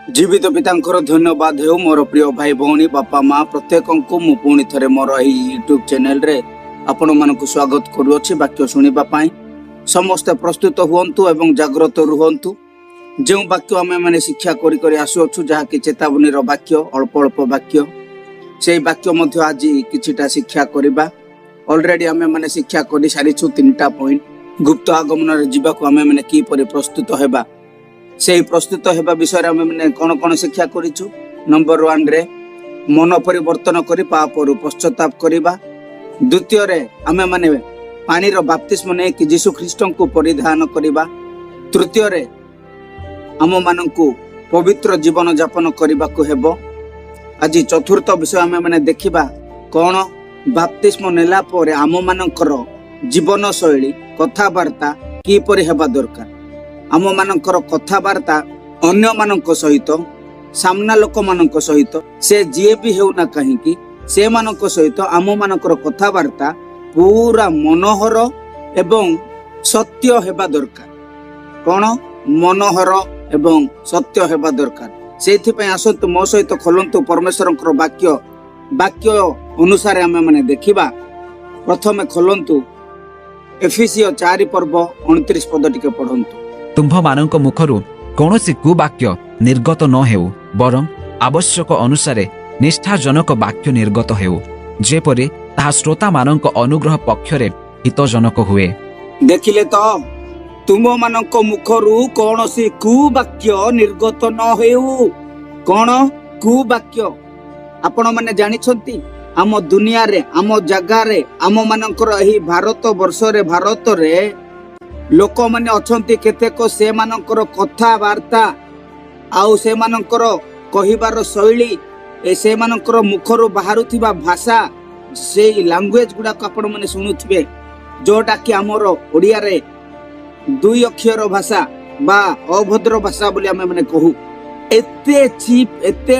जीवित पितांकर धन्यवाद हो मोर प्रिय भाई भौणी बापा माँ प्रत्येक मु पुणी थे मोर यूट्यूब चैनल रे आपण मानक स्वागत करुच्ची वाक्य शुणा समस्ते प्रस्तुत हुंतु एवं जागृत रुहंतु। जो वाक्य आम मैंने शिक्षा करी आसुचु जहाँकि चेतावनी वाक्य अल्प अल्प वाक्य से वाक्य मध्य आज किछिटा शिक्षा करवा। ऑलरेडी आम मैंने शिक्षा कर सारीछु 3टा पॉइंट। गुप्त आगमन जावाक आम मैंने किपरि प्रस्तुत हेबा से प्रस्तुत हेबा विषय आम मैंने कौन कौन शिक्षा करिछु। नंबर 1 रे मन परिवर्तन करी पापरु पश्चाताप करिबा। द्वितीय रे आम मैंने पानी रो बाप्तिस्म ने कि यीशु ख्रीष्ट को परिधान करिबा। तृतीय रे आम मानकु पवित्र जीवन यापन करबा को हेबो। आज चतुर्थ विषय आम मैंने देखिबा कौन बाप्तिस्म नेला परे आम मानकर जीवन शैली कथावार्ता किपरि हेबा दरकार। आम मानकर कथावार्ता अन्य मानक सहित सामना लोक मानक सहित से जी भी हेउना कहीं से मानक सहित आम मानकर कथावार्ता पूरा मनोहर एवं सत्य हेबा दरकार। कौन मनोहर एवं सत्य हेबा दरकार। से आसतु मो सहित खोलंतु परमेश्वर वाक्य वाक्य अनुसार आम मैंने देखा। प्रथमे खोलंतु एफिसियो 4 पर्व 29 पद टिके पढ़ंतु। तुम्भ मानक मुखरु कौनसी कुवाक्य निर्गत न हेउ बरं आवश्यक अनुसारे निष्ठाजनक वाक्य निर्गत हेउ जेपरि ताहा श्रोता मानक अनुग्रह पक्षरे हितजनक हुए। देखिले तो तुम मानक मुखरु कौनसी कुवाक्य निर्गत न हेउ। कौन कुवाक्य आपण माने जानिछंती आम दुनिया रे आम जगह रे आम मानकर एही भारत वर्ष रे भारत रे लोक माने अछंती केतेक से मानकर कथावार्ता आउ से मानकर कहिबार शैली से मानकर मुखरु बाहरुथिबा भाषा से लैंग्वेज गुडा को आपण माने सुनुथिबे जोटा कि हमर ओडिया रे 2 अक्षर भाषा बा अभद्र भाषा बोली आमे माने कहू। एते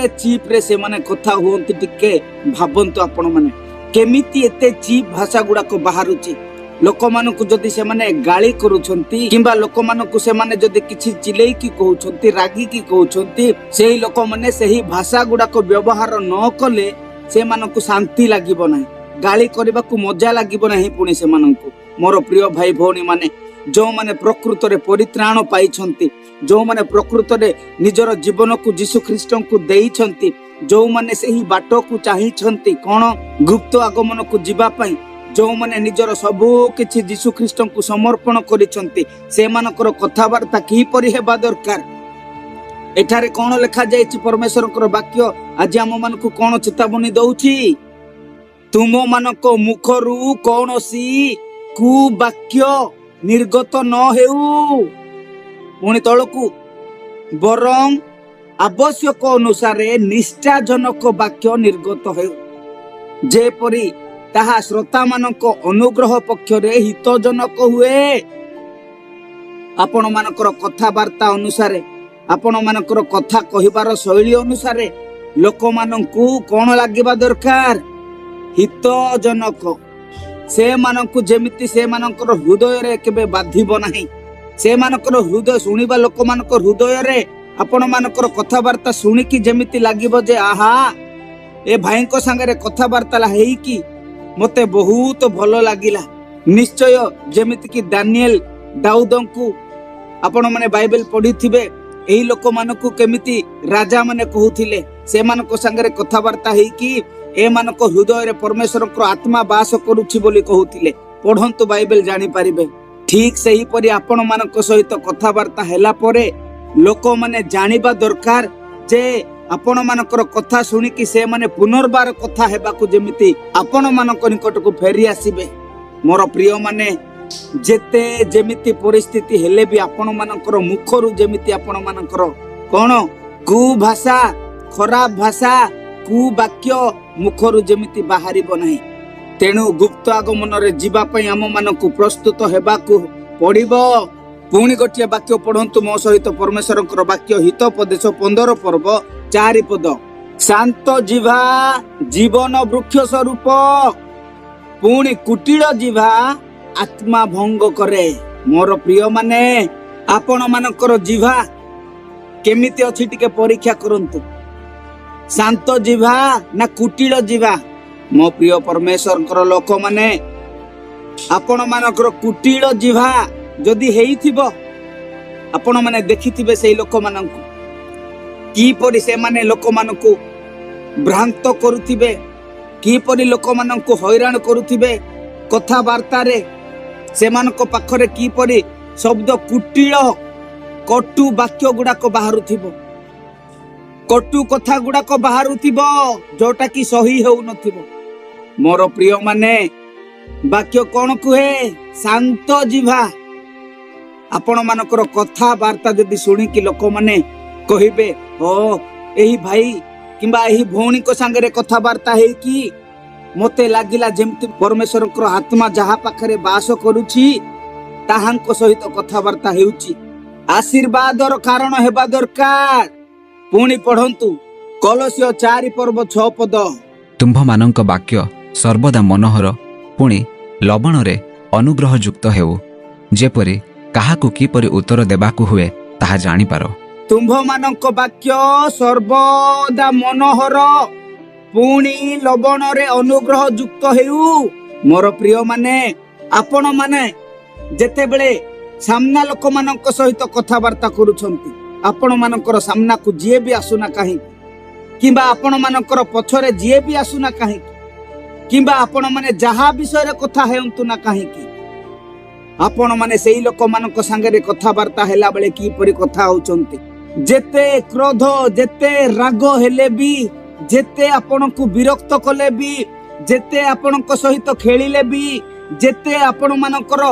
चीप रे से माने कथा हुंती टिके भाबंतु आपण माने केमिति एते चीप भाषा गुडा को बाहरुची। लोक मानकु जदि से माने गाली करूछंती किंबा लोक मानकु से माने जदि किछि चिलेई की कहउछंती रागी की कहउछंती सेही लोक माने सेही भाषा गुडा को व्यवहार न कले से मानकु शांति लागिबो नाही। गाली करबा को मजा लागिबो नाही। पुणी से मानकु मोर प्रिय भाई भौणी माने जो माने प्रकृत रे परित्राण पाइछंती जो माने प्रकृत रे निजर जीवन को यीशु ख्रीष्ट को देइछंती जो माने सेही बाटो को चाहिछंती कोन गुप्त आगमन को जीवा पई जो माने निजर सबु किछि यीशु ख्रीष्ट को समर्पण करिसंती से मानकर कथावार्ता की परि हेबा दरकार। एठारे कोन लिखा जायछि परमेश्वर कर वाक्य आज हम मानकु कोन चेतावनी दउछि। तुम मानक मुखरु कोनोसी कुवाक्य निर्गत न हेउ पुणी तळकु बरं आवश्यक अनुसारे निष्ठाजनक वाक्य निर्गत हेउ जेपरि ताहा श्रोता मानक अनुग्रह पक्षरे हितजनक हुए। आपण मानकर कथावार्ता अनुसारे आपण मानकर कथा कहिबार शैली अनुसारे लोक मानकु कोन लागिबा दरकार हितजनक। से मानकु जेमिति से मानकर हृदय रे केबे बाधिबो नाही। से मानकर हृदय सुनिबा लोक मानकर हृदय रे आपण मानकर कथावार्ता सुनिकी जेमिति लागिबो जे आहा ए भाई को संगे कथावार्ता हेई की मते बहुत भलो लागिला। निश्चय जेमिति कि दानिएल दाऊदंकु आपण माने बाइबल पढ़ी थिबे एही लोक मानकु केमिति राजा माने कहूथिले से मानको संगे कथावार्ता हेई की ए मानको हृदय रे परमेश्वर को आत्मा वास करूछि बोली कहूथिले। पढ़ंतु बाइबल जानि पारिबे। ठीक सही परि आपण मानको सहित कथावार्ता हेला परे लोक माने जानिबा दरकार जे आपण मानकर कथा सुनिकी से माने पुनर्बार कथा हेबाकु जेमिति आपण मानक निकट को फेरी आसीबे। मोर प्रिय माने जेते जेमिति परिस्थिति हेले भी आपण मानकर मुखरु जेमिति आपण मानकर कोन कुभाषा खराब भाषा कुवाक्य मुखरु जेमिति बाहरिबो नाही। तेणु गुप्त आगमन रे जीवा पई आम मानकु प्रस्तुत हेबाकु पड़िबो। पुणी गोटे वाक्य पढ़ंतु मो सहित परमेश्वर वाक्य हितोपदेश 15 पर्व 4 पद। शांत जीवा जीवन वृक्ष स्वरूप पुणी कुटिल जीवा आत्मा भंग करे। मोर प्रिय माने आपण मानकर जीवा କେମିତି ଅଛି ଟିକେ ପରୀକ୍ଷା କରନ୍ତୁ। ଶାନ୍ତ ଯିବା ନା କୁଟିଳ ଯିବା? ମୋ ପ୍ରିୟ ପରମେଶ୍ୱରଙ୍କର ଲୋକମାନେ, ଆପଣ ମାନଙ୍କର କୁଟିଳ ଯିବା ଯଦି ହେଇଥିବ, ଆପଣ ମାନେ ଦେଖିଥିବେ ସେଇ ଲୋକମାନଙ୍କୁ କିପରି ସେମାନେ ଲୋକମାନଙ୍କୁ ଭ୍ରାନ୍ତ କରୁଥିବେ, କିପରି ଲୋକମାନଙ୍କୁ ହଇରାଣ କରୁଥିବେ କଥାବାର୍ତ୍ତାରେ। ସେମାନଙ୍କ ପାଖରେ କିପରି ଶବ୍ଦ କୁଟିଳ କଟୁ ବାକ୍ୟ ଗୁଡାକ ବାହାରୁଥିବ, କଟୁ କଥା ଗୁଡାକ ବାହାରୁଥିବ, ଯୋଉଟା କି ସହି ହେଉନଥିବ। ମୋର ପ୍ରିୟ ମାନେ, ବାକ୍ୟ କଣ କୁହେ? ଶାନ୍ତ ଯିବା। ଆପଣ ମାନଙ୍କର କଥାବାର୍ତ୍ତା ଯଦି ଶୁଣିକି ଲୋକମାନେ କହିବେ, ଓ ଏହି ଭାଇ କିମ୍ବା ଏହି ଭଉଣୀଙ୍କ ସାଙ୍ଗରେ କଥାବାର୍ତ୍ତା ହେଇକି ମତେ ଲାଗିଲା ଯେମିତି ପରମେଶ୍ୱରଙ୍କର ଆତ୍ମା ଯାହା ପାଖରେ ବାସ କରୁଛି ତାହାଙ୍କ ସହିତ କଥାବାର୍ତ୍ତା ହେଉଛି, ଆଶୀର୍ବାଦର କାରଣ ହେବା ଦରକାର। ପୁଣି ପଢନ୍ତୁ କଲୋସିୟ 4:6। ତୁମ୍ଭମାନଙ୍କ ବାକ୍ୟ ସର୍ବଦା ମନୋହର, ପୁଣି ଲବଣରେ ଅନୁଗ୍ରହ ଯୁକ୍ତ ହେଉ, ଯେପରି କାହାକୁ କିପରି ଉତ୍ତର ଦେବାକୁ ହୁଏ ତାହା ଜାଣିପାର। ତୁମ୍ଭମାନଙ୍କ ବାକ୍ୟ ସର୍ବଦା ମନୋହର, ପୁଣି ଲବଣରେ ଅନୁଗ୍ରହ ଯୁକ୍ତ ହେଉ। ମୋର ପ୍ରିୟ ମାନେ, ଆପଣ ମାନେ ଯେତେବେଳେ ସାମ୍ନା ଲୋକମାନଙ୍କ ସହିତ କଥାବାର୍ତ୍ତା କରୁଛନ୍ତି, ଆପଣ ମାନଙ୍କର ସାମ୍ନାକୁ ଯିଏ ବି ଆସୁନା କାହିଁକି, କିମ୍ବା ଆପଣ ମାନଙ୍କର ପଛରେ ଯିଏ ବି ଆସୁନା କାହିଁକି, କିମ୍ବା ଆପଣ ମାନେ ଯାହା ବିଷୟରେ କଥା ହେଉନ୍ତୁ ନା କାହିଁକି, ଆପଣ ମାନେ ସେଇ ଲୋକମାନଙ୍କ ସାଙ୍ଗରେ କଥାବାର୍ତ୍ତା ହେଲା ବେଳେ କିପରି କଥା ହଉଛନ୍ତି। ଯେତେ କ୍ରୋଧ, ଯେତେ ରାଗ ହେଲେ ବି, ଯେତେ ଆପଣଙ୍କୁ ବିରକ୍ତ କଲେ ବି, ଯେତେ ଆପଣଙ୍କ ସହିତ ଖେଳିଲେ ବି, ଯେତେ ଆପଣ ମାନଙ୍କର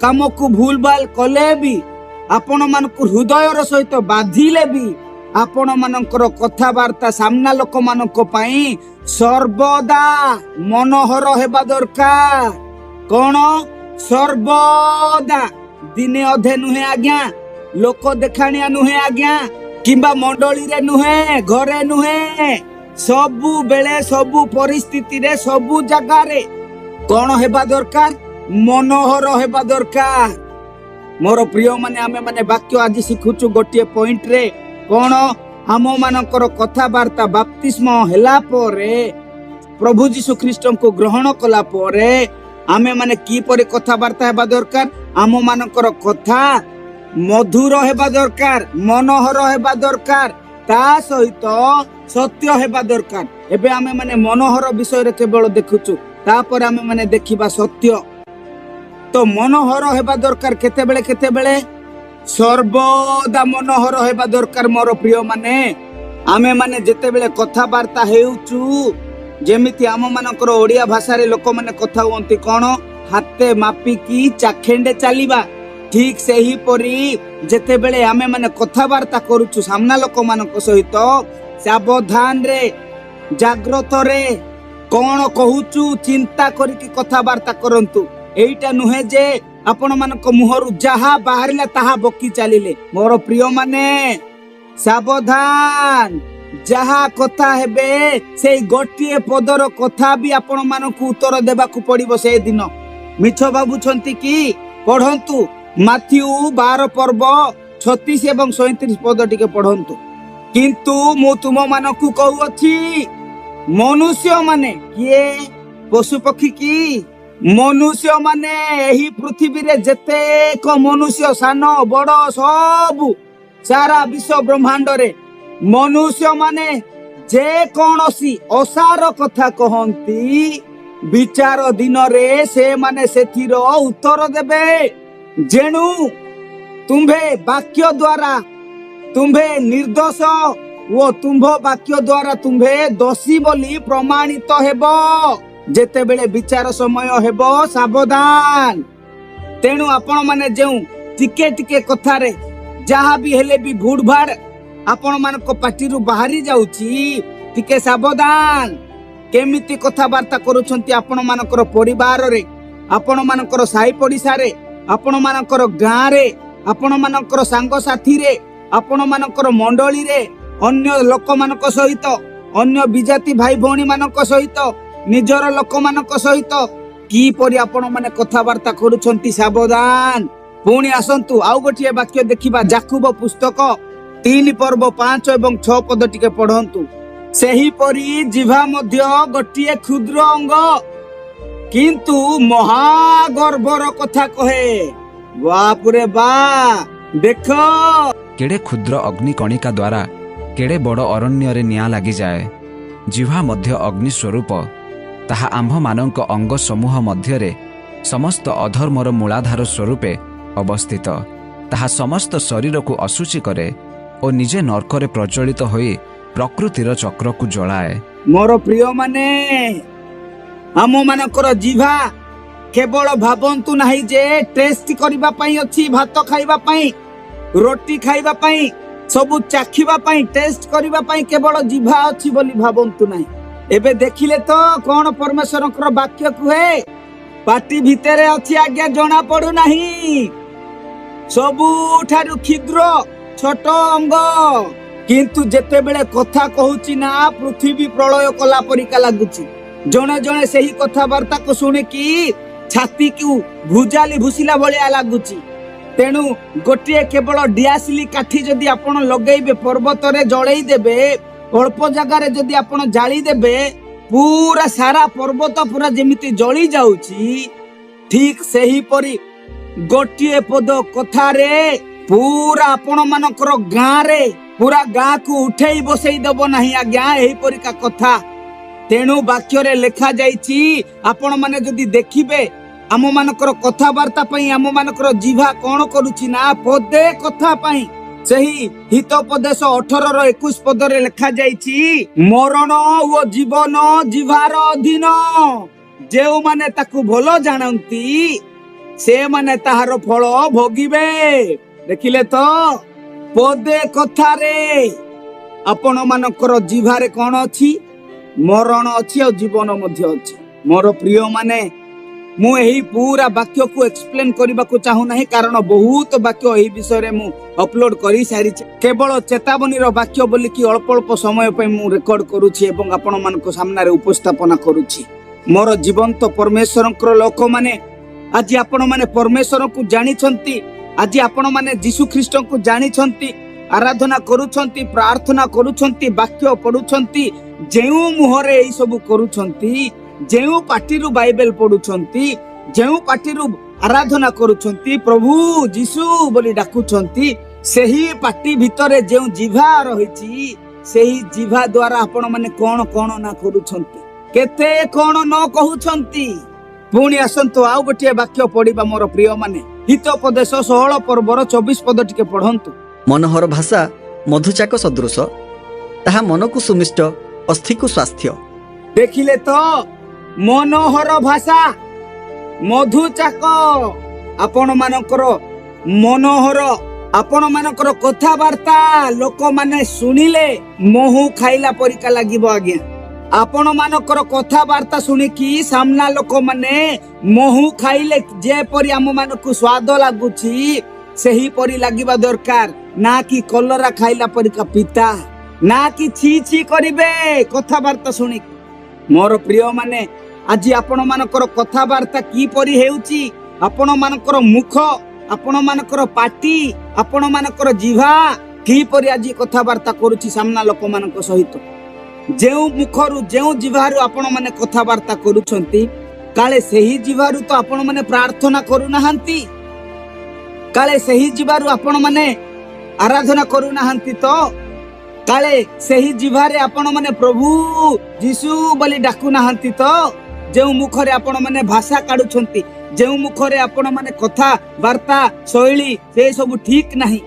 କାମକୁ ଭୁଲ ଭାଲ କଲେ ବି, ଆପଣ ମାନଙ୍କୁ ହୃଦୟର ସହିତ ବାଧିଲେ ବି, ଆପଣ ମାନଙ୍କର କଥାବାର୍ତ୍ତା ସାମ୍ନା ଲୋକମାନଙ୍କ ପାଇଁ ସର୍ବଦା ମନୋହର ହେବା ଦରକାର। କଣ? ସର୍ବଦା। ଦିନେ ଅଧେ ନୁହେଁ ଆଜ୍ଞା, ଲୋକ ଦେଖାଣିଆ ନୁହେଁ ଆଜ୍ଞା, କିମ୍ବା ମଣ୍ଡଳୀରେ ନୁହେଁ, ଘରେ ନୁହେଁ, ସବୁବେଳେ ସବୁ ପରିସ୍ଥିତିରେ ସବୁ ଜାଗାରେ କଣ ହେବା ଦରକାର? ମନୋହର ହେବା ଦରକାର। ମୋର ପ୍ରିୟ ମାନେ, ଆମେ ମାନେ ବାକ୍ୟ ଆଜି ଶିଖୁଛୁ ଗୋଟିଏ ପଏଣ୍ଟରେ। କଣ? ଆମ ମାନଙ୍କର କଥାବାର୍ତ୍ତା ବାପ୍ତିସ୍ମ ହେଲା ପରେ, ପ୍ରଭୁ ଯୀଶୁ ଖ୍ରୀଷ୍ଟଙ୍କୁ ଗ୍ରହଣ କଲା ପରେ ଆମେ ମାନେ କିପରି କଥାବାର୍ତ୍ତା ହେବା ଦରକାର? ଆମ ମାନଙ୍କର କଥା ମଧୁର ହେବା ଦରକାର, ମନୋହର ହେବା ଦରକାର, ତା ସହିତ ସତ୍ୟ ହେବା ଦରକାର। ଏବେ ଆମେ ମାନେ ମନୋହର ବିଷୟରେ କେବଳ ଦେଖୁଛୁ, ତାପରେ ଆମେ ମାନେ ଦେଖିବା ସତ୍ୟ। ତ ମନୋହର ହେବା ଦରକାର କେତେବେଳେ? କେତେବେଳେ? ସର୍ବଦା ମନୋହର ହେବା ଦରକାର। ମୋର ପ୍ରିୟ ମାନେ, ଆମେ ମାନେ ଯେତେବେଳେ କଥାବାର୍ତ୍ତା ହେଉଛୁ, ଯେମିତି ଆମ ମାନଙ୍କର ଓଡିଆ ଭାଷାରେ ଲୋକମାନେ କଥା ହୁଅନ୍ତି, କଣ? ହାତେ ମାପିକି ଚାଖେଣ୍ଡେ ଚାଲିବା। ଠିକ ସେହିପରି ଯେତେବେଳେ ଆମେ ମାନେ କଥାବାର୍ତ୍ତା କରୁଛୁ ସାମ୍ନା ଲୋକମାନଙ୍କ ସହିତ, ସାବଧାନରେ, ଜାଗ୍ରତରେ, କଣ କହୁଛୁ ଚିନ୍ତା କରିକି କଥାବାର୍ତ୍ତା କରନ୍ତୁ। ଏଇଟା ନୁହେଁ ଯେ ଆପଣ ମାନଙ୍କ ମୁହଁରୁ ଯାହା ବାହାରିଲା ତାହା ବକି ଚାଲିଲେ। ମୋର ପ୍ରିୟ ମାନେ, ସାବଧାନ। ଯାହା କଥା ହେବେ ସେଇ ଗୋଟିଏ ପଦର କଥା ବି ଆପଣ ମାନଙ୍କୁ ଉତ୍ତର ଦେବାକୁ ପଡିବ ସେଦିନ। ମିଛ ଭାବୁଛନ୍ତି କି? ପଢନ୍ତୁ ମାଥ୍ୟୁ 12:36 ଏବଂ 37 ପଦ ଟିକେ ପଢନ୍ତୁ। କିନ୍ତୁ ମୁଁ ତୁମ ମାନଙ୍କୁ କହୁଅଛି, ମନୁଷ୍ୟ ମାନେ, କିଏ? ପଶୁ ପକ୍ଷୀ କି? ମନୁଷ୍ୟ ମାନେ, ଏହି ପୃଥିବୀରେ ଯେତେକ ମନୁଷ୍ୟ, ସାନ ବଡ ସବୁ ସାରା ବିଶ୍ୱ ବ୍ରହ୍ମାଣ୍ଡରେ ମନୁଷ୍ୟ ମାନେ ଯେ କୌଣସି ଅସାର କଥା କହନ୍ତି, ବିଚାର ଦିନରେ ସେମାନେ ସେଥିର ଉତ୍ତର ଦେବେ। ଯେଣୁ ତୁମ୍ଭେ ବାକ୍ୟ ଦ୍ୱାରା ତୁମ୍ଭେ ନିର୍ଦ୍ଦୋଷ ଓ ତୁମ୍ଭ ବାକ୍ୟ ଦ୍ୱାରା ତୁମ୍ଭେ ଦୋଷୀ ବୋଲି ପ୍ରମାଣିତ ହେବ। ଯେତେବେଳେ ବିଚାର ସମୟ ହେବ, ସାବଧାନ। ତେଣୁ ଆପଣ ମାନେ ଯେଉଁ ଟିକେ ଟିକେ କଥାରେ ଯାହା ବି ହେଲେ ବି ଭୁଡ ଭାଡ ଆପଣ ମାନଙ୍କ ପାଟିରୁ ବାହାରି ଯାଉଛି, ଟିକେ ସାବଧାନ। କେମିତି କଥାବାର୍ତ୍ତା କରୁଛନ୍ତି ଆପଣ ମାନଙ୍କର ପରିବାରରେ, ଆପଣ ମାନଙ୍କର ସାହି ପଡିଶାରେ, ଆପଣ ମାନଙ୍କର ଗାଁରେ, ଆପଣ ମାନଙ୍କର ସାଙ୍ଗସାଥିରେ, ଆପଣ ମାନଙ୍କର ମଣ୍ଡଳୀରେ, ଅନ୍ୟ ଲୋକମାନଙ୍କ ସହିତ, ଅନ୍ୟ ବିଜାତି ଭାଇ ଭଉଣୀ ମାନଙ୍କ ସହିତ, ନିଜର ଲୋକମାନଙ୍କ ସହିତ କିପରି ଆପଣ ମାନେ କଥାବାର୍ତ୍ତା କରୁଛନ୍ତି, ସାବଧାନ। ପୁଣି ଆସନ୍ତୁ ଆଉ ଗୋଟିଏ ବାକ୍ୟ ଦେଖିବା, ଯାକୁବ ପୁସ୍ତକ 3 पर्व 5 ଏବଂ 6 पद टिके पढ़ंतु। सेहीपरि जिह्वा मध्य गोटिए क्षुद्र अंग किंतु महागर्भर कथा कहे। बापुरे बा देख केड़े क्षुद्र अग्निकणिका द्वारा केड़े बड़ अरण्य निआं लगी जाए। जिह्वा मध्य अग्नि स्वरूप ताहा आम्भमानंक अंग समूह मध्यरे समस्त अधर्मर मूलाधार स्वरूपे अवस्थित। ताहा समस्त शरीर को अशुचि करे और निजे नरकरे प्रज्वलित होई प्रकृतिर चक्र को जलाए। मोर प्रिय माने आम मानकर जिह्वा केवल भावंतु नाही जे टेस्ट करिबा पई अछि, भात खाइबा पई, रोटी खाइबा पई, सबु चाखिबा पई, टेस्ट करिबा पई केवल जिह्वा अछि बोली भावंतु नाही। एबे देखिले तो कोन परमेश्वरकर वाक्य कुहे पाटी भितरे अछि आज्ञा जणा पडु नाही। सबु ठारु क्षुद्र छोट अंग किंतु जेते बेले कथा कहूची ना पृथ्वी प्रलय कला परिका लागुची। जणे जणे सही कथाबार्ता को शुणी कि छाती को भुजाली भूसिला भलिया लागुची। तेणु गोटे केवल डियासिली काठी जदि आपण लगेइबे पर्वत रे जळेई देबे, अल्प जगार जदि आपण जाली देबे, पूरा सारा पर्वत पूरा जेमिति जळी जाउची, ठीक सही परी गोटे पद कथा रे पूरा आपण मानकर गाँ रे पूरा गाँ को उठेई बसई दब नाही आज्ञा। एही परिका कथा तेणु वाक्य रे लेखा जाइछि। आपण माने जदि देखिबे आम मानकर कथाबार्ता पई आम मानकर जिह्वा कोन करूछि ना पदे कथा पई सही हितोपदेश 18:21 पद रे लेखा जाइछि, मरण ओ जीवन जिह्वार अधीन। जेउ माने ताकू भलो जानंती से माने ताहार फल भोगिबे। देखिले तो पदे कथा रे आपण मानकर जिह्वारे कोन अछि, मरण अछि और जीवन मध्य अछि। मोर प्रिय माने मु एही पूरा वाक्य को एक्सप्लेन करबा को चाहू नाही, कारण बहुत वाक्य एही विषय रे मु अपलोड करि सारी। केवल चेतावनी रो वाक्य बोली कि अल्प अल्प समय पे मु रेकॉर्ड करूछि एवं आपण मानको सामने रे उपस्थापना करूछि। मोर जीवंत परमेश्वरकर लोक माने आज आपण माने परमेश्वर को जानि छंती, आज आपण माने यीशु ख्रीष्ट को जानि छंती, आराधना करूछंती, प्रार्थना करूछंती, वाक्य पढुछंती, जेउ मुहरे एई सब करूछंती, जेउ पाटीरु बाइबल पढुछंती, जेउ पाटीरु आराधना करूछंती, प्रभु यीशु बोली डाकुछंती, सेही पाटी भितरे जेउ जिह्वा रहिछि सेही जिह्वा द्वारा आपण माने कोन कोन ना करूछंती, केते कोन न कहूछंती। पुणी आसंतु आउ गोटे वाक्य पढ़िबा मोर प्रिय माने, हितोपदेश 16 पर्वर 24 पद टिके पढ़ंतु। मनोहर भाषा मधुचाक सदृश, ताहा मनकु सुमिष्ट अस्थि को स्वास्थ्य। देखिले तो मनोहर भाषा मधुचाक आपण मानकर मनोहर आपण मानकर कथाबार्ता लोक माने सुनिले महु खाइला परिका लागिबो आज्ञा। आपण मानकर कथाबार्ता सुनी कि सामना लोक माने महु खाइले जे परि आम मानकु स्वाद लागुछि सही परि लागिबा दरकार, ना कि कलरा खाइला परिका पिता, ना कि छी छी करिवे कथाबार्ता सुनी। मोर प्रिय माने आज आपण मानकर कथाबार्ता की परि हेउची, आपण मानकर मुख, आपण मानकर पाटी, आपण मानकर जिह्वा की परि आज कथाबार्ता करूची सामना लोक मानक सहित। जेउ मुखरु जेउ जिह्वारु आपण माने कथाबार्ता करूछंती, काले सही जिह्वारु तो आपण माने प्रार्थना करू नाहंती, काले सही जिह्वारु आपण माने आराधना करू नाहंती, तो काले सही जिह्वारे आपण माने प्रभु यीशु बोली डाकू नाहंती, तो जेउ मुखरे आपण माने भाषा काढुछंती, जेउ मुखरे आपण माने कथा वार्ता शैली से सब ठीक नाही।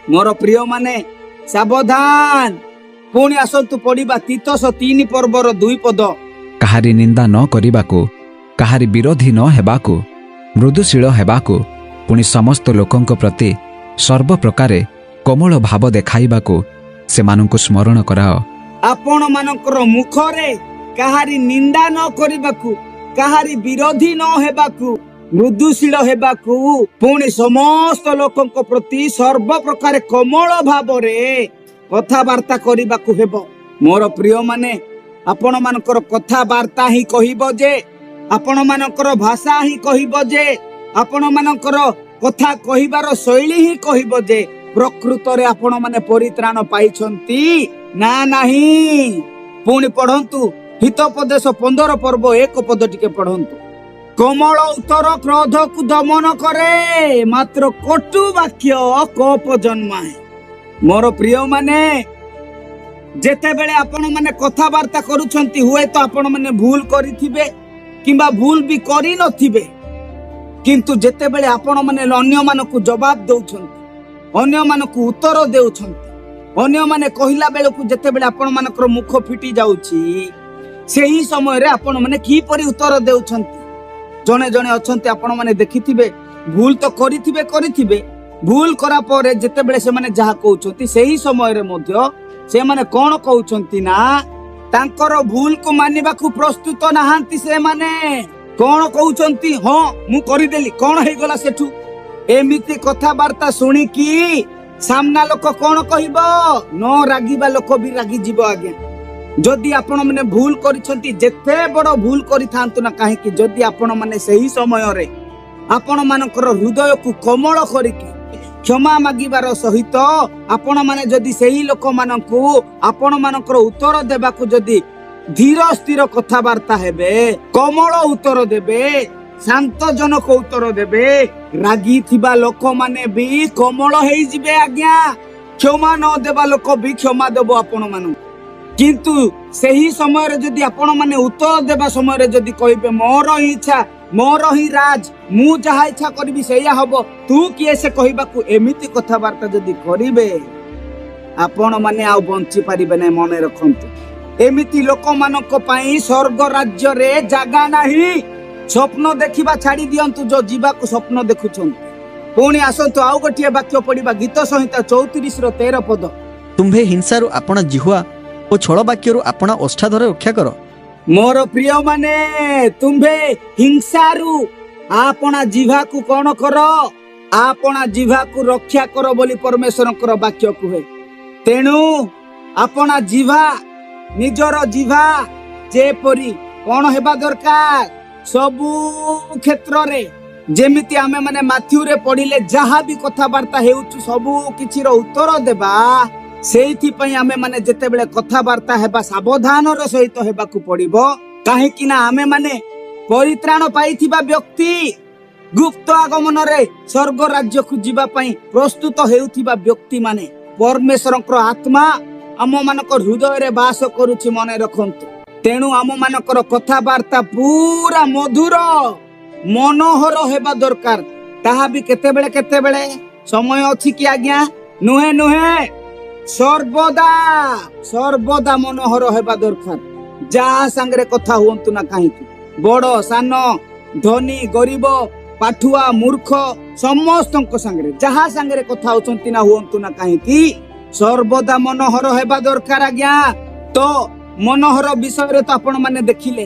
मोर प्रिय माने सावधान। पुणी आसंतु पढ़िबा तीतस 3 पर्वर 2 पद। काहारी निंदा न करिबाकू, काहारी विरोधी न हेबाकू, मृदुशील हेबाकू, पुणी समस्त लोकंक प्रति सर्व प्रकारे कोमल भाव देखाइबाकू सेमानंकु स्मरण कराओ। आपण मानकर मुखरे काहारी निंदा न करिबाकू, काहारी विरोधी न हेबाकू, मृदुशील हेबाकू, पुणी समस्त लोकंक प्रति सर्व प्रकारे कोमल भाव रे कथाबार्ता करिबाकू हेबो। मोर प्रिय माने आपण मानकर कथाबार्ता ही कहिबो जे, आपण मानकर भाषा ही कहिबो जे, आपण मानकर कथा कहिबार शैली ही कहिबो जे ପ୍ରକୃତରେ ଆପଣ ମାନେ ପରିତ୍ରାଣ ପାଇଛନ୍ତି ନା ନାହିଁ? ପୁଣି ପଢନ୍ତୁ ହିତୋପଦେଶ 15 ପର୍ବ 1 ପଦ ଟିକେ ପଢନ୍ତୁ। କୋମଳ ଉତ୍ତର କ୍ରୋଧକୁ ଦମନ କରେ, ମାତ୍ର କଟୁ ବାକ୍ୟ କୋପ ଜନ୍ମାଏ। ମୋର ପ୍ରିୟ ମାନେ, ଯେତେବେଳେ ଆପଣ ମାନେ କଥାବାର୍ତ୍ତା କରୁଛନ୍ତି, ହୁଏତ ଆପଣ ମାନେ ଭୁଲ କରିଥିବେ କିମ୍ବା ଭୁଲ ବି କରି ନଥିବେ, କିନ୍ତୁ ଯେତେବେଳେ ଆପଣ ମାନେ ଅନ୍ୟମାନଙ୍କୁ ଜବାବ ଦଉଛନ୍ତି, ଅନ୍ୟମାନଙ୍କୁ ଉତ୍ତର ଦେଉଛନ୍ତି, ଅନ୍ୟମାନେ କହିଲା ବେଳକୁ ଯେତେବେଳେ ଆପଣ ମାନଙ୍କର ମୁଖ ଫିଟି ଯାଉଛି, ସେହି ସମୟରେ ଆପଣ ମାନେ କିପରି ଉତ୍ତର ଦେଉଛନ୍ତି? ଜଣେ ଜଣେ ଅଛନ୍ତି, ଆପଣ ମାନେ ଦେଖିଥିବେ, ଭୁଲ ତ କରିଥିବେ, ଭୁଲ କରା ପରେ ଯେତେବେଳେ ସେମାନେ ଯାହା କହୁଛନ୍ତି, ସେହି ସମୟରେ ମଧ୍ୟ ସେମାନେ କଣ କହୁଛନ୍ତି ନା ତାଙ୍କର ଭୁଲକୁ ମାନିବାକୁ ପ୍ରସ୍ତୁତ ନାହାନ୍ତି। ସେମାନେ କଣ କହୁଛନ୍ତି? ହଁ ମୁଁ କରିଦେଲି, କଣ ହେଇଗଲା ସେଠୁ? ଏମିତି କଥାବାର୍ତ୍ତା ଶୁଣିକି ସାମ୍ନା ଲୋକ କଣ କହିବ? ନ ରାଗିବା ଲୋକ ବି ରାଗିଯିବ ଆଜ୍ଞା। ଯଦି ଆପଣ ମାନେ ଭୁଲ କରିଛନ୍ତି, ଯେତେ ବଡ ଭୁଲ କରିଥାନ୍ତୁ ନା କାହିଁକି, ଯଦି ଆପଣ ମାନେ ସେହି ସମୟରେ ଆପଣ ମାନଙ୍କର ହୃଦୟକୁ କୋମଳ କରିକି କ୍ଷମା ମାଗିବାର ସହିତ ଆପଣ ମାନେ ଯଦି ସେହି ଲୋକମାନଙ୍କୁ ଆପଣ ମାନଙ୍କର ଉତ୍ତର ଦେବାକୁ ଯଦି ଧୀର ସ୍ଥିର କଥାବାର୍ତ୍ତା ହେବେ, କୋମଳ ଉତ୍ତର ଦେବେ, ଶାନ୍ତଜନକ ଉତ୍ତର ଦେବେ, ରାଗିଥିବା ଲୋକମାନେ ବି କୋମଳ ହେଇଯିବେ ଆଜ୍ଞା। କ୍ଷମା ନ ଦେବା ଲୋକ ବି କ୍ଷମା ଦେବ ଆପଣ ମାନଙ୍କୁ। କିନ୍ତୁ ସେହି ସମୟରେ ଯଦି ଆପଣ ମାନେ ଉତ୍ତର ଦେବା ସମୟରେ ଯଦି କହିବେ ମୋର ହିଁ ଇଚ୍ଛା, ମୋର ହିଁ ରାଜ, ମୁଁ ଯାହା ଇଚ୍ଛା କରିବି ସେଇଆ ହବ, ତୁ କିଏ ସେ କହିବାକୁ, ଏମିତି କଥାବାର୍ତ୍ତା ଯଦି କରିବେ, ଆପଣ ମାନେ ଆଉ ବଞ୍ଚି ପାରିବେ ନାହିଁ। ମନେ ରଖନ୍ତୁ, ଏମିତି ଲୋକମାନଙ୍କ ପାଇଁ ସ୍ୱର୍ଗ ରାଜ୍ୟରେ ଜାଗା ନାହିଁ। ସ୍ୱପ୍ନ ଦେଖିବା ଛାଡି ଦିଅନ୍ତୁ, ଯୋଉ ଯିବାକୁ ସ୍ୱପ୍ନ ଦେଖୁଛନ୍ତି। ପୁଣି ଆସନ୍ତୁ ଆଉ ଗୋଟିଏ ବାକ୍ୟ ପଢିବା, ଗୀତ ସଂହିତା 34:13 ପଦ। ତୁମ୍ଭେ ହିଂସାରୁ ଆପଣ ଜିହ୍ୱା ଓ ଛଳ ବାକ୍ୟରୁ ଆପଣ ଓଷ୍ଠାଧର ରକ୍ଷା କର। ମୋର ପ୍ରିୟ ମାନେ, ତୁମ୍ଭେ ହିଂସାରୁ ଆପଣା ଜିହ୍ବାକୁ କଣ କର? ଆପଣା ଜିହ୍ବାକୁ ରକ୍ଷା କର ବୋଲି ପରମେଶ୍ୱରଙ୍କର ବାକ୍ୟ କୁହେ। ତେଣୁ ଆପଣା ଜିହ୍ବା, ନିଜର ଜିହ୍ବା ଯେପରି କଣ ହେବା ଦରକାର? ସବୁ କ୍ଷେତ୍ରରେ ଯେମିତି ଆମେ ମାନେ ମାଥ୍ୟୁରେ ପଢିଲେ ଯାହା ବି କଥାବାର୍ତ୍ତା ହେଉଛୁ ସବୁ କିଛିର ଉତ୍ତର ଦେବା। ସେଇଥିପାଇଁ ଆମେ ମାନେ ଯେତେବେଳେ କଥାବାର୍ତ୍ତା ହେବା ସାବଧାନର ସହିତ ହେବାକୁ ପଡିବ। କାହିଁକି ନା ଆମେ ମାନେ ପରିତ୍ରାଣ ପାଇଥିବା ବ୍ୟକ୍ତି, ଗୁପ୍ତ ଆଗମନରେ ସ୍ୱର୍ଗ ରାଜ୍ୟକୁ ଯିବା ପାଇଁ ପ୍ରସ୍ତୁତ ହେଉଥିବା ବ୍ୟକ୍ତି ମାନେ, ପରମେଶ୍ୱରଙ୍କର ଆତ୍ମା ଆମ ମାନଙ୍କ ହୃଦୟରେ ବାସ କରୁଛି, ମନେ ରଖନ୍ତୁ। ତେଣୁ ଆମ ମାନଙ୍କର କଥାବାର୍ତ୍ତା ପୁରା ମଧୁର ମନୋହର ହେବା ଦରକାର। ତାହା ବି କେତେବେଳେ କେତେବେଳେ ସମୟ ଅଛି କି ଆଜ୍ଞା? ନୁହେଁ, ସର୍ବଦା ମନୋହର ହେବା ଦରକାର। ଯାହା ସାଙ୍ଗରେ କଥା ହୁଅନ୍ତୁ ନା କାହିଁକି, ବଡ ସାନ, ଧନୀ ଗରିବ, ପାଠୁଆ ମୂର୍ଖ, ସମସ୍ତଙ୍କ ସାଙ୍ଗରେ ଯାହା ସାଙ୍ଗରେ କଥା ହଉଛନ୍ତି ନା ହୁଅନ୍ତୁ ନା କାହିଁକି, ସର୍ବଦା ମନୋହର ହେବା ଦରକାର ଆଜ୍ଞା। ତ ମନୋହର ବିଷୟରେ ତ ଆପଣ ମାନେ ଦେଖିଲେ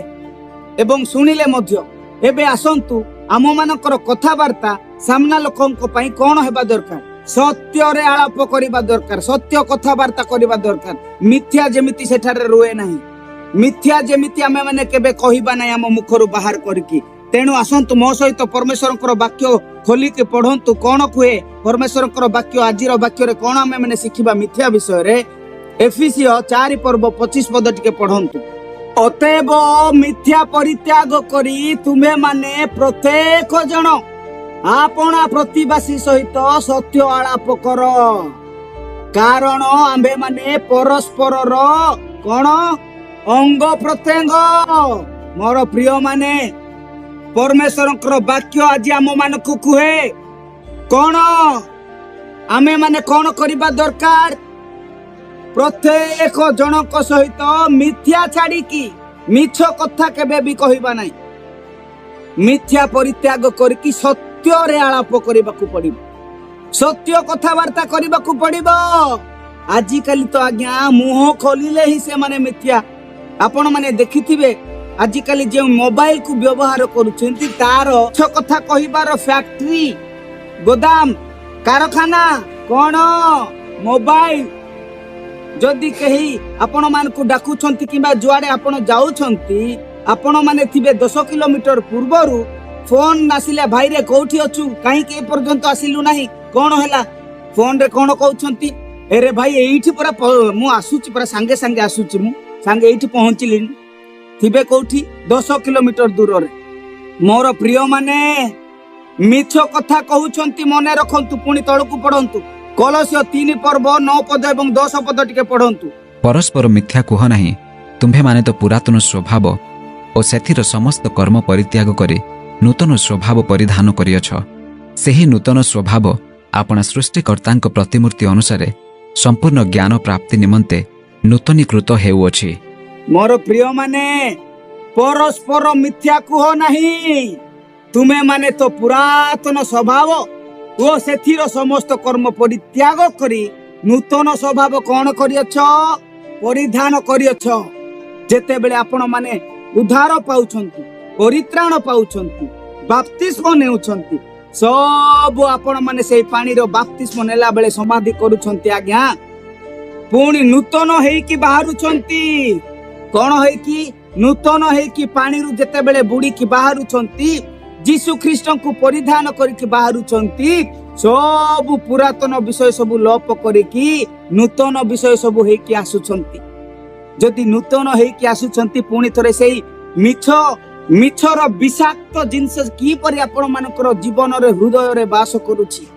ଏବଂ ଶୁଣିଲେ ମଧ୍ୟ। ଏବେ ଆସନ୍ତୁ ଆମ ମାନଙ୍କର କଥାବାର୍ତ୍ତା ସାମ୍ନା ଲୋକଙ୍କ ପାଇଁ କଣ ହେବା ଦରକାର? ସତ୍ୟରେ ଆଳାପ କରିବା ଦରକାର, ସତ୍ୟ କଥାବାର୍ତ୍ତା କରିବା ଦରକାର। ମିଥ୍ୟା ଯେମିତି ସେଠାରେ ରୁହେ ନାହିଁ, ମିଥ୍ୟା ଯେମିତି ଆମେ ମାନେ କେବେ କହିବା ନାହିଁ ଆମ ମୁଖରୁ ବାହାର କରିକି। ତେଣୁ ଆସନ୍ତୁ ମୋ ସହିତ ପରମେଶ୍ୱରଙ୍କର ବାକ୍ୟ ଖୋଲିକି ପଢନ୍ତୁ, କଣ କୁହେ ପରମେଶ୍ୱରଙ୍କର ବାକ୍ୟ। ଆଜିର ବାକ୍ୟରେ କଣ ଆମେ ମାନେ ଶିଖିବା ମିଥ୍ୟା ବିଷୟରେ? ଏଫେସିୟ 4 ପର୍ବ 25 ପଦ ଟିକେ ପଢନ୍ତୁ। ଅତଏବ ମିଥ୍ୟା ପରିତ୍ୟାଗ କରି ତୁମେ ମାନେ ପ୍ରତ୍ୟେକ ଜଣ ଆପଣା ପ୍ରତିବାସୀ ସହିତ ସତ୍ୟ ଆଳାପ କର, କାରଣ ଆମ୍ଭେ ମାନେ ପରସ୍ପରର କଣ ଅଙ୍ଗ ପ୍ରତ୍ୟଙ୍ଗ। ମୋର ପ୍ରିୟ ମାନେ, ପରମେଶ୍ୱରଙ୍କର ବାକ୍ୟ ଆଜି ଆମ ମାନଙ୍କୁ କୁହେ କଣ ଆମେ ମାନେ କଣ କରିବା ଦରକାର? ପ୍ରତ୍ୟେକ ଜଣଙ୍କ ସହିତ ମିଥ୍ୟା ଛାଡିକି ମିଛ କଥା କେବେ ବି କହିବା ନାହିଁ। ମିଥ୍ୟା ପରିତ୍ୟାଗ କରିକି ସତ୍ୟରେ ଆଳାପ କରିବାକୁ ପଡିବ, ସତ୍ୟ କଥାବାର୍ତ୍ତା କରିବାକୁ ପଡିବ। ଆଜିକାଲି ତ ଆଜ୍ଞା ମୁହଁ ଖୋଲିଲେ ହିଁ ସେମାନେ ମିଥ୍ୟା। ଆପଣ ମାନେ ଦେଖିଥିବେ ଆଜିକାଲି ଯେଉଁ ମୋବାଇଲ କୁ ବ୍ୟବହାର କରୁଛନ୍ତି, ତାର ମିଛ କଥା କହିବାର ଫ୍ୟାକ୍ଟ୍ରି, ଗୋଦାମ, କାରଖାନା କଣ? ମୋବାଇଲ। ଯଦି କେହି ଆପଣ ମାନଙ୍କୁ ଡାକୁଛନ୍ତି କିମ୍ବା ଯୁଆଡେ ଆପଣ ଯାଉଛନ୍ତି, ଆପଣ ମାନେ ଥିବେ 10 କିଲୋମିଟର ପୂର୍ବରୁ ଫୋନ ଆସିଲେ, ଭାଇରେ କୋଉଠି ଅଛୁ, କାହିଁକି ଏ ପର୍ଯ୍ୟନ୍ତ ଆସିଲୁ ନାହିଁ, କଣ ହେଲା? फोन रे कौन कहउछंती एरे भाई एइठी परा मु आसुची परा सांगे सांगे आसुची मु सांगे एइठी पहुंचली थिबे कोठी 10 किलोमीटर दूर रे। मोर प्रिय माने मिछ कथा कहउछंती मने रखंतु पुणी तळकु पढंतु कलस्य 3 पर्व 9 पद एवं 10 पद टिके पढंतु। परस्पर मिथ्या कुह नाही, तुम्भे माने तो पुरातन स्वभाव और सेथिर समस्त कर्म परित्याग करे नूतन स्वभाव परिधान करियछ। सेही नूतन स्वभाव आपणा सृष्टिकर्तांक प्रतिमूर्ति अनुसारे संपूर्ण ज्ञान प्राप्ति निमंते नूतनीकृत हेउअछि। मोर प्रिय माने परस्पर मिथ्या कुह नाही, तुमे माने तो पुरातन स्वभाव ओ सेथिर समस्त कर्म परित्याग करी नूतन स्वभाव कौन करियछ परिधान करियछ। जेते बेले आपण माने उद्धार पाउछंती परित्राण पाउछंती बाप्तिस्म नेउछंती सब आपण माने सेई पानी रो बाप्तिस्म नेला बेले समाधि करूछंती आज्ञा पुणी नूतन हेकी बाहरुछंती। कौन हेकी नूतन हेकी पानी रु जेते बेले बुड़ी की बाहरुछंती जीसु ख्रीष्ट को परिधान करके बाहरुछंती सब पुरातन विषय सब लोप करके नूतन विषय सब हेकी आसुछंती। जदि नूतन हेकी आसुछंती पुणी थरे सेई मिछर विषाक्त जिनस की परि आपण मानकर जीवन रे हृदय रे वास करूछि।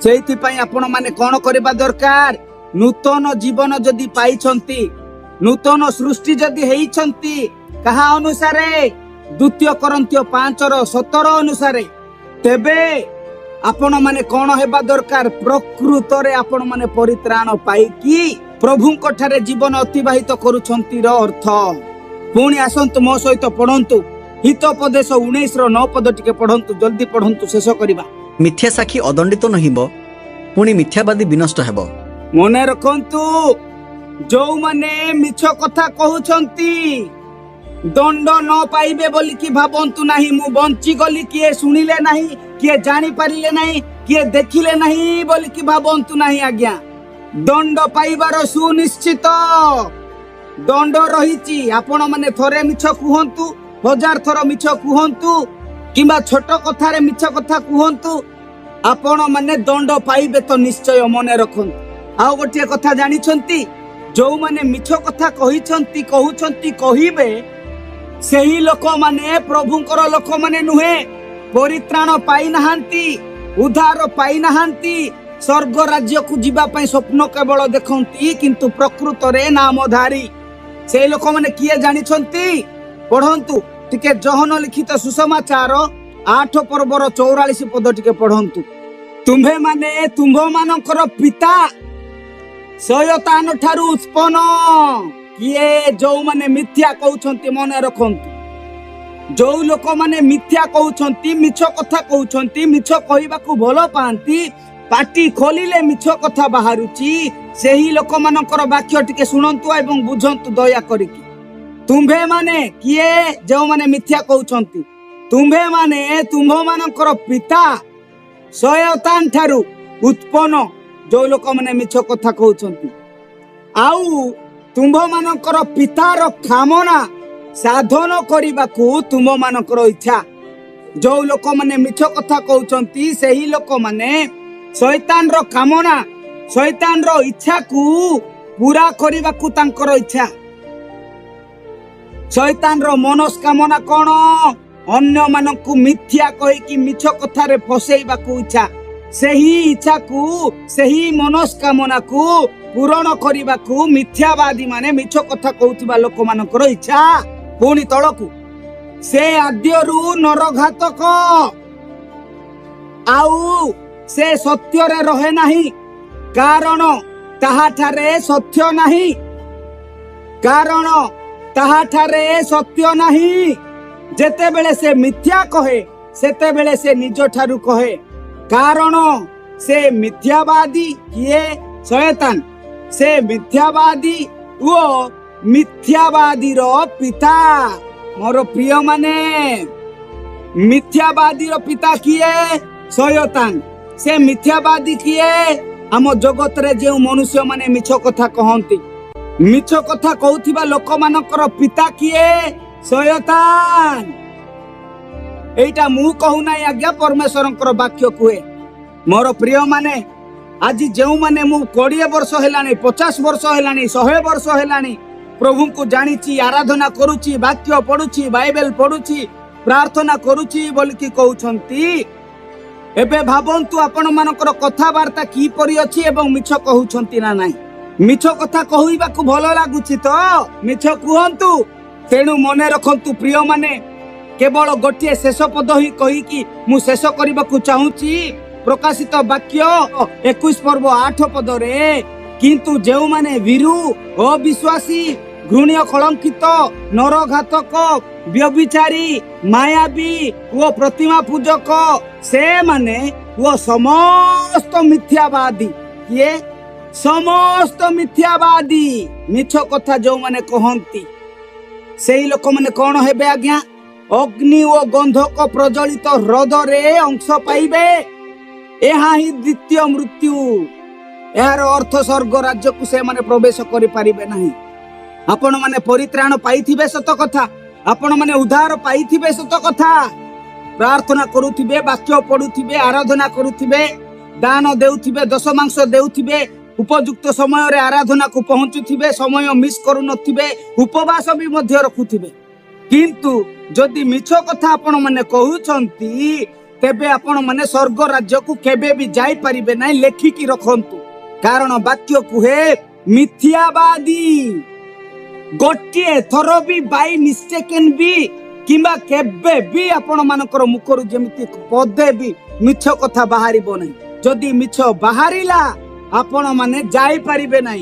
सेहिति पई आपण माने कोन करबा दरकार नूतन जीवन जदि पाइछंती नूतन सृष्टि जदि हेइछंती कहा अनुसारे द्वितीय कोरिन्थियो 5:17 अनुसारे तेबे आपण माने कोन हेबा दरकार प्रकृत रे आपण माने परित्राण पाइकी प्रभुंक ठारे जीवन अतिबाहित करूछंती रो अर्थ। पुणी आसंतु मो सहित पढ़ंतु हितोपदेश 19:9 पद टिके पढ़ंतु जल्दी पढ़ंतु शेष करिबा। मिथ्या साक्षी अदंडित नहिब पुणी मिथ्यावादी विनष्ट हेब। मने रखंतु जो माने मिछ कथा कहउछंती दंड न पाइबे बोली कि भाबंतु नाही मु बंची गली किए सुनिले नाही किए जानि पारिले नाही किए देखिले नाही बोली कि भाबंतु नाही आज्ञा दंड पाइबार सुनिश्चित दंड रहिछि। आपण माने थरे मिछ कुहंतु 1000 थर मिछ कुहंतु किंबा छोट कथा रे मिछ कथा कुहंतु आपण माने दंड पाइबे तो निश्चय मने रखंतु। आ गोटे कथा जानिछंती जो माने मिछ कथा कहिछंती कहउछंती कहिबे सेही लोक माने प्रभुंकर लोक माने नुहे परित्राण पाई नाहांती उद्धार पाई नाहांती स्वर्ग राज्य को जीवा पई स्वप्न केवल देखंती किंतु प्रकृत रे नामधारी से लोक माने किए जानिछंती। पढ़ंतु टिके जहन लिखित सुसमाचार 8 पर्वर 44 पद टिके पढ़ंतु। तुम्भे माने तुम्भ मानकर पिता शयतान ठारू उत्पन्न किए जो माने मिथ्या कहउछंती मने रखंतु। जो लोक माने मिथ्या कहउछंती मिछ कथा कहउछंती मिछ कहिबा को भलो पांती पाटी खोलिले मिछ कथा बाहरुची सेही लोक मानकर वाक्य टिके सुनंतु एवं बुझंतु दया करिकि। तुम्भे माने किए जो माने मिथ्या कहउछंती तुम्भे माने तुम्भ मानकर पिता शयतान ठारू उत्पन्न जो लोक माने मिछ कथा कहउछंती आउ तुम्भ मानकर पितार कामना साधन करिबाकू तुम्भ मानकर इच्छा। जो लोक माने मिछ कथा कहउछंती सेही लोक माने शैतान रो कामना शैतान रो इच्छा को पूरा करिबाकू तांकर इच्छा। शैतान रो मनस्कामना कोन अन्य मानकू मिथ्या कहि कि मिछ कथा रे फसेइबाकू इच्छा। सेही इच्छा को सेही मनस्कामना को पूरण करिबाकू मिथ्यावादी माने मिछ कथा कहउथिबा लोक मानकर इच्छा। पुणी तळकू से आद्यरू नरघातक आउ से सत्य रे रहे नाही कारण ताहा ठारे सत्य नाही कारण ताहा ठारे सत्य नाही। जेते बेले से मिथ्या कहे सेते बेले से निज ठारू कहे कारण से मिथ्यावादी किए शयतान से मिथ्यावादी वो मिथ्यावादी रो पिता। मोर प्रिय माने मिथ्यावादी रो पिता किए शयतान से मिथ्यावादी किए आम जगत रे जे मनुष्य माने मिछ कथा कहंती मिछ कथा कहउथिबा लोक मानकर पिता किए शयतान। एटा मु कहू नाही आज्ञा परमेश्वरंकर वाक्य कुए। मोर प्रिय माने आज जो माने मु 20 वर्ष हेलानी 50 वर्ष हेलानी 100 वर्ष हेलानी प्रभु को जानी आराधना करुची वाक्य पढ़ुची बाइबल पढ़ुची प्रार्थना करुची बोल कि कहउछंती एबे भाबंतु आपण मानकर कथाबार्ता की परि अछि एवं मिछ कहउछंती ना नाही मिछ कथा कहइबाकू भलो लागुची तो मिछ कुहंतु तेणु मने रखंतु प्रिय माने केवल गोटे शेष पद ही कही कि मु शेष करबाकू चाहूची प्रकाशित वाक्य 21 पर्व 8 पद रे किंतु जेउ माने वीरु अविश्वासी घृण्य कलंकित नरघातक व्यभिचारी मायावी वो प्रतिमा पूजक से माने वो समस्त मिथ्यावादी किए समस्त मिथ्यावादी मिछ कथा जो माने कहंती सेही लोक माने कोन हेबे आज्ञा अग्नि ओ गंधक प्रज्वलित ह्रद रे अंश पाइबे एहा ही द्वितीय मृत्यु यार अर्थ स्वर्ग राज्य को से माने प्रवेश करि पारिबे नाही आपण माने परित्राण पाइथिबे सत कथा आपण माने उद्धार पाइथिबे सत कथा प्रार्थना करूथिबे वाक्य पढुथिबे आराधना करूथिबे दान देउथिबे दशमांश देउथिबे उपयुक्त समय रे आराधना को पहुंचुथिबे समय मिस करू नथिबे उपवास भी मध्य रखुथिबे किंतु जदि मिछ कथा आपण माने कहउछंती तेबे आपण माने स्वर्ग राज्य को केबे भी जाई परिबे नै लेखिकी रखंतु कारण वाक्य कुहे मिथ्यावादी गोटे थर भी बाई मिस्टेकन भी किंबा केबे भी आपण मानकर मुखरु जेमिति पदे भी मिछ कथा बाहरिबो नै जदि मिछ बाहरिला आपण माने जाई परिबे नै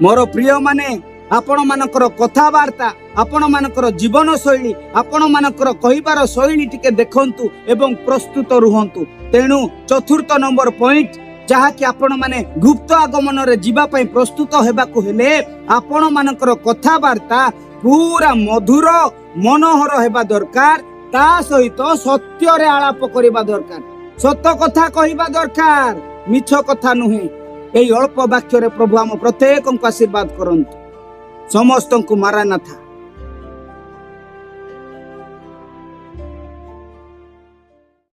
मोर प्रिय माने आपण मानकर कथाबार्ता आपण मानकर जीवन शैली आपण मानकर कहिबार शैली टिके देखंतु एवं प्रस्तुत रुहंतु तेणु चतुर्थ नंबर पॉइंट जहा कि आपण माने गुप्त आगमन रे जीवा पई प्रस्तुत हेबाकू हेले आपण मानकर कथाबार्ता पूरा मधुर मनोहर हेबा दरकार ता सहित सत्य रे आलाप करिबा दरकार सत्य कथा कहिबा दरकार मिछ कथा नुहे एई अल्प वाक्य रे प्रभु हम प्रत्येक को आशीर्वाद करंतु समस्त को मारानाथा।